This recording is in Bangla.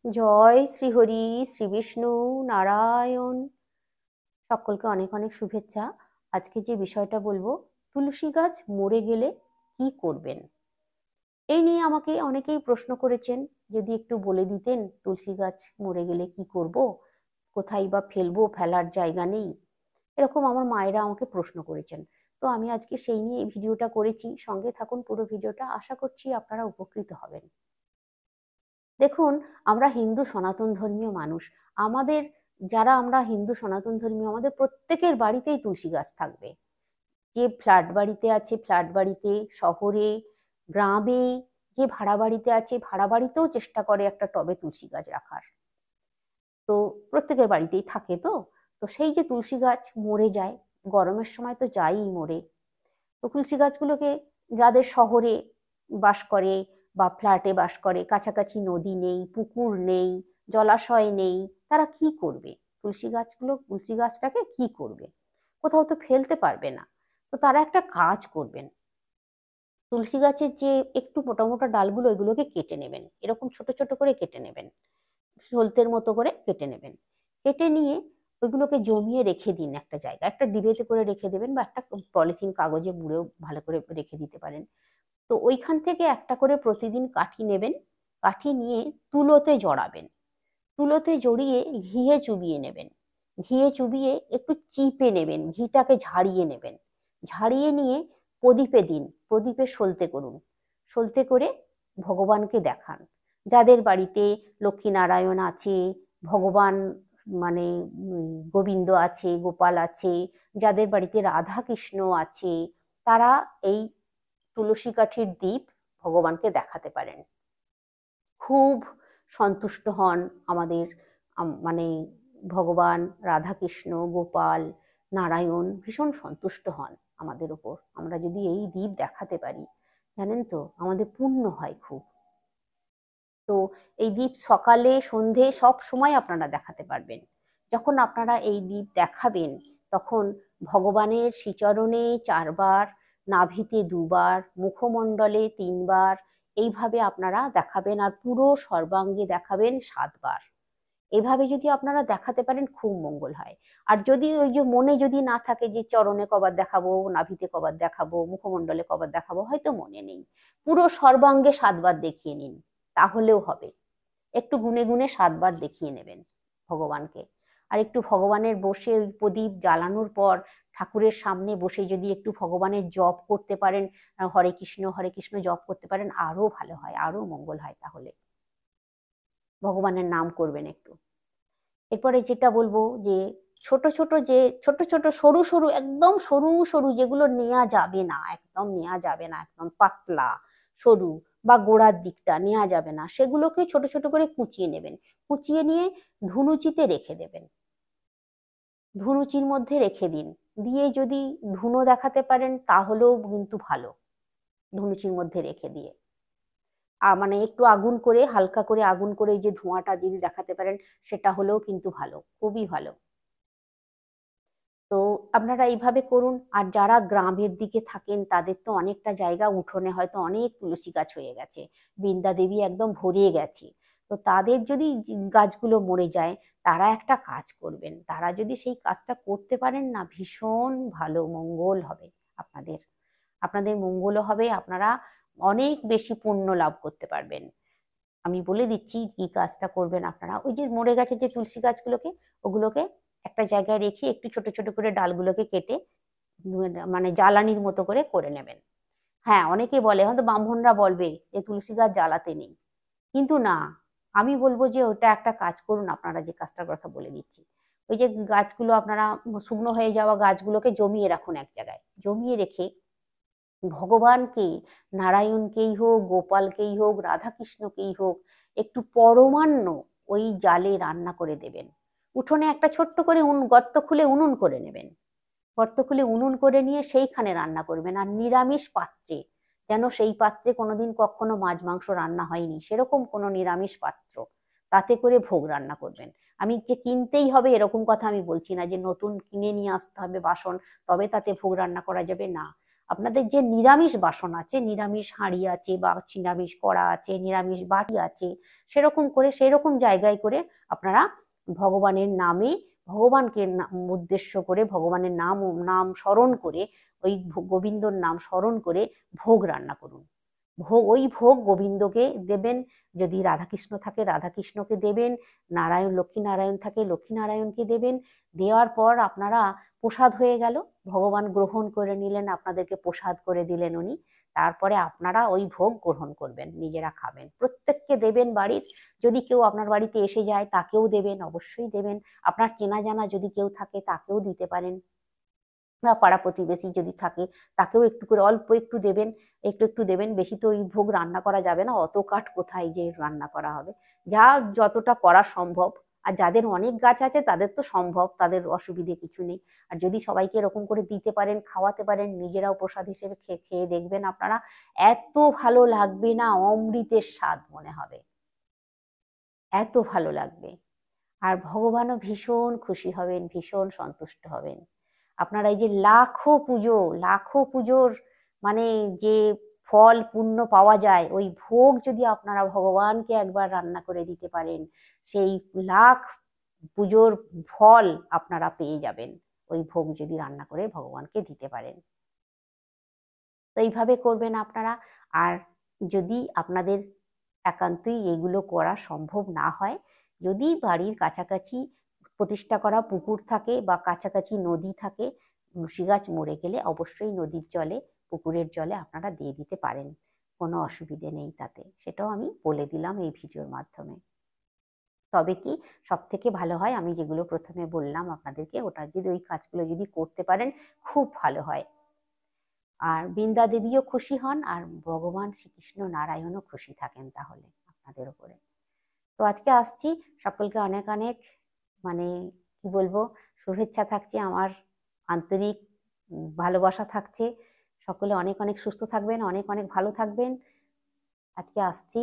জয় শ্রীহরি, শ্রী বিষ্ণু নারায়ণ। সকলকে অনেক অনেক শুভেচ্ছা। আজকে যে বিষয়টা বলবো, তুলসী গাছ মরে গেলে কি করবেন, এই নিয়ে আমাকে অনেকেই প্রশ্ন করেছেন। যদি একটু বলে দিতেন তুলসী গাছ মরে গেলে কি করব, কোথায় বা ফেলবো, ফেলার জায়গা নেই, এরকম আমার মায়েরা আমাকে প্রশ্ন করেছেন। তো আমি আজকে সেই নিয়ে এই ভিডিওটা করেছি। সঙ্গে থাকুন পুরো ভিডিওটা, আশা করছি আপনারা উপকৃত হবেন। দেখুন, আমরা হিন্দু সনাতন ধর্মীয় মানুষ। আমাদের যারা আমরা হিন্দু সনাতন ধর্মীয়, আমাদের প্রত্যেকের বাড়িতেই তুলসী গাছ থাকবে। যে ফ্ল্যাট বাড়িতে আছে ফ্ল্যাট বাড়িতে, শহরে, গ্রামে, যে ভাড়া বাড়িতে আছে ভাড়া বাড়িতেও চেষ্টা করে একটা টবে তুলসী গাছ রাখার। তো প্রত্যেকের বাড়িতেই থাকে। তো তো সেই যে তুলসী গাছ মরে যায়, গরমের সময় তো যায়ই মরে। তো তুলসী গাছগুলোকে, যাদের শহরে বাস করে বা ফ্ল্যাটে বাস করে, কাছাকাছি নদী নেই, পুকুর নেই, জলাশয় নেই, তারা কি করবে? তুলসী গাছটাকে কি করবে? কোথাও তো ফেলতে পারবে না। তো তারা একটা কাজ করবেন, তুলসী গাছের যে একটু মোটা মোটা ডালগুলো, এগুলোকে কেটে নেবেন, এরকম ছোট ছোট করে কেটে নেবেন, সলতের মতো করে কেটে নেবেন। কেটে নিয়ে ওইগুলোকে জমিয়ে রেখে দিন একটা জায়গায়, একটা ডিবেতে করে রেখে দেবেন, বা একটা পলিথিন কাগজে মুড়েও ভালো করে রেখে দিতে পারেন। তো ওইখান থেকে একটা করে প্রতিদিন কাঠি নেবেন, কাঠি নিয়ে তুলোতে জড়াবেন, তুলোতে জড়িয়ে ঘিয়ে চুবিয়ে নেবেন, ঘিয়ে চুবিয়ে একটু চিপে নেবেন, ঘিটাকে ঝাড়িয়ে নেবেন, ঝাড়িয়ে নিয়ে প্রদীপে দিন, প্রদীপে সলতে করুন, সলতে করে ভগবানকে দেখান। যাদের বাড়িতে লক্ষ্মীনারায়ণ আছে, ভগবান মানে গোবিন্দ আছে, গোপাল আছে, যাদের বাড়িতে রাধা কৃষ্ণ আছে, তারা এই তুলসী কাঠির দ্বীপ ভগবানকে দেখাতে পারেন। খুব সন্তুষ্ট হন আমাদের মানে ভগবান রাধাকৃষ্ণ, গোপাল, নারায়ণ ভীষণ সন্তুষ্ট হন আমাদের ওপর। আমরা যদি এই দ্বীপ দেখাতে পারি, জানেন তো আমাদের পুণ্য হয় খুব। তো এই দ্বীপ সকালে সন্ধে সব সময় আপনারা দেখাতে পারবেন। যখন আপনারা এই দ্বীপ দেখাবেন, তখন ভগবানের শ্রীচরণে 4 বার, নাভিতে 2 বার, মুখমণ্ডলে 3 বার, এইভাবে আপনারা দেখাবেন। আর পুরো সর্বাঙ্গে দেখাবেন 7 বার। এভাবে যদি আপনারা দেখাতে পারেন, খুব মঙ্গল হয়। আর যদি ওই যে মনে যদি না থাকে যে চরণে কবার দেখাবো, নাভিতে কবার দেখাবো, মুখমণ্ডলে কবার দেখাবো, হয়তো মনে নেই, পুরো সর্বাঙ্গে 7 বার দেখিয়ে নিন, তাহলেও হবে। একটু গুনে গুনে 7 বার দেখিয়ে নেবেন ভগবানকে। আর একটু ভগবানের বসে ওই প্রদীপ জ্বালানোর পর ঠাকুরের সামনে বসে যদি একটু ভগবানের জপ করতে পারেন, হরে কৃষ্ণ জপ করতে পারেন, আরো ভালো হয়, আরো মঙ্গল হয়। তাহলে ভগবানের নাম করবেন একটু। এরপরে যেটা বলবো, যে ছোট ছোট সরু সরু, একদম সরু সরু, যেগুলো নেওয়া যাবে না, একদম নেওয়া যাবে না, একদম পাতলা সরু, বা গোড়ার দিকটা নেওয়া যাবে না, সেগুলোকে ছোট ছোট করে কুচিয়ে নেবেন। কুচিয়ে নিয়ে ধুনুচিতে রেখে দেবেন, ধুনুচির মধ্যে রেখে দিন। দিয়ে যদি ধুনো দেখাতে পারেন তাহলেও কিন্তু ভালো, ধুনুচির মধ্যে রেখে দিয়ে মানে একটু আগুন করে, হালকা করে আগুন করে এই যে ধোঁয়াটা যদি দেখাতে পারেন, সেটা হলেও কিন্তু ভালো, খুবই ভালো। তো আপনারা এইভাবে করুন। আর যারা গ্রামের দিকে থাকেন, তাদের তো অনেকটা জায়গা, উঠোনে হয়তো অনেক তুলসী গাছ হয়ে গেছে, বৃন্দা দেবী একদম ভরিয়ে গেছে। তো তাদের যদি গাছগুলো মরে যায়, তারা একটা কাজ করবেন, তারা যদি সেই কাজটা করতে পারেন না, ভীষণ ভালো মঙ্গল হবে আপনাদের, আপনাদের মঙ্গলও হবে, আপনারা অনেক বেশি পুণ্য লাভ করতে পারবেন। আমি বলে দিচ্ছি কি কাজটা করবেন আপনারা। ওই যে মরে গেছে যে তুলসী গাছগুলোকে, ওগুলোকে একটা জায়গায় রেখে একটু ছোট ছোট করে ডালগুলোকে কেটে মানে জ্বালানির মতো করে করে নেবেন। হ্যাঁ, অনেকে বলে, হয়তো ব্রাহ্মণরা বলবে যে তুলসী গাছ জ্বালাতে নেই, কিন্তু না, আমি বলবো যে ওটা একটা কাজ করুন আপনারা, যে কাজটার কথা বলে দিচ্ছি। ওই যে গাছগুলো আপনারা, শুকনো হয়ে যাওয়া গাছগুলোকে জমিয়ে রাখুন এক জায়গায়, জমিয়ে রেখে ভগবানকে, নারায়ণকেই হোক, গোপালকেই হোক, রাধাকৃষ্ণকেই হোক, একটু পরমান্ন ওই জালে রান্না করে দেবেন। উঠোনে একটা ছোট্ট করে গর্ত খুলে উনুন করে নেবেন, গর্ত খুলে উনুন করে নিয়ে সেইখানে রান্না করবেন। আর নিরামিষ পাত্রে, যেন সেই পাত্রে কোনোদিন কখনো মাছ মাংস রান্না হয়নি সেরকম কোনো নিরামিষ পাত্র, তাতে করে ভোগ রান্না করবেন। আমি যে কিনতেই হবে এরকম কথা আমি বলছি না, যে নতুন কিনে নিয়ে আসতে হবে বাসন তবে তাতে ভোগ রান্না করা যাবে, না। আপনাদের যে নিরামিষ বাসন আছে, নিরামিষ হাঁড়ি আছে বা নিরামিষ কড়া আছে, নিরামিষ বাটি আছে, সেরকম করে সেরকম জায়গায় করে আপনারা ভগবানের নামে, ভগবানকে উদ্দেশ্য করে, ভগবানের নাম নাম স্মরণ করে, ওই গোবিন্দর নাম স্মরণ করে ভোগ রান্না করুন। ওই ভোগ গোবিন্দকে দেবেন, যদি রাধাকৃষ্ণ থাকে রাধাকৃষ্ণকে দেবেন, লক্ষ্মীনারায়ণ থাকে লক্ষ্মীনারায়ণকে দেবেন। দেওয়ার পর আপনারা প্রসাদ হয়ে গেল, ভগবান গ্রহণ করে নিলেন, আপনাদেরকে প্রসাদ করে দিলেন উনি। তারপরে আপনারা ওই ভোগ গ্রহণ করবেন, নিজেরা খাবেন, প্রত্যেককে দেবেন বাড়ির। যদি কেউ আপনার বাড়িতে এসে যায় তাকেও দেবেন, অবশ্যই দেবেন। আপনার চেনা জানা যদি কেউ থাকে তাকেও দিতে পারেন, বা পাড়া প্রতিবেশী যদি থাকে তাকেও একটু করে অল্প একটু দেবেন, একটু একটু দেবেন। বেশি তো ওই ভোগ রান্না করা যাবে না, অত কাঠ কোথায় যে রান্না করা হবে, যা যতটা করা সম্ভব। আর যাদের অনেক গাছ আছে তাদের তো সম্ভব, তাদের অসুবিধে কিছু নেই। আর যদি সবাইকে এরকম করে দিতে পারেন, খাওয়াতে পারেন, নিজেরাও প্রসাদ হিসেবে খেয়ে দেখবেন আপনারা, এত ভালো লাগবে না, অমৃতের স্বাদ মনে হবে, এত ভালো লাগবে। আর ভগবানও ভীষণ খুশি হবেন, ভীষণ সন্তুষ্ট হবেন। আপনারা এই যে লাখো পুজোর মানে যে ফল পুণ্য পাওয়া যায়, ওই ভোগ যদি আপনারা ভগবানকে একবার রান্না করে দিতে পারেন, সেই লাখ পুজোর ফল আপনারা পেয়ে যাবেন, ওই ভোগ যদি রান্না করে ভগবানকে দিতে পারেন। তো এইভাবে করবেন আপনারা। আর যদি আপনাদের একান্তই এগুলো করা সম্ভব না হয়, যদি বাড়ির কাছাকাছি প্রতিষ্ঠা করা পুকুর থাকে বা কাছাকাছি নদী থাকে, তুলসী গাছ মরে গেলে অবশ্যই নদীর জলে, পুকুরের জলে আপনারা দিয়ে দিতে পারেন, কোনো অসুবিধে নেই তাতে। সেটাও আমি বলে দিলাম এই ভিডিওর মাধ্যমে। তবে কি সব থেকে ভালো হয়, আমি যেগুলো প্রথমে বললাম আপনাদেরকে, ওটা যদি ওই কাজগুলো যদি করতে পারেন খুব ভালো হয়। আর বৃন্দা দেবীও খুশি হন, আর ভগবান শ্রীকৃষ্ণ নারায়ণও খুশি থাকেন তাহলে আপনাদের উপরে। তো আজকে আসছি, সকলকে অনেক অনেক মানে কি বলবো, শুভেচ্ছা থাকছে, আমার আন্তরিক ভালোবাসা থাকছে। সকলে অনেক অনেক সুস্থ থাকবেন, অনেক অনেক ভালো থাকবেন। আজকে আসছি।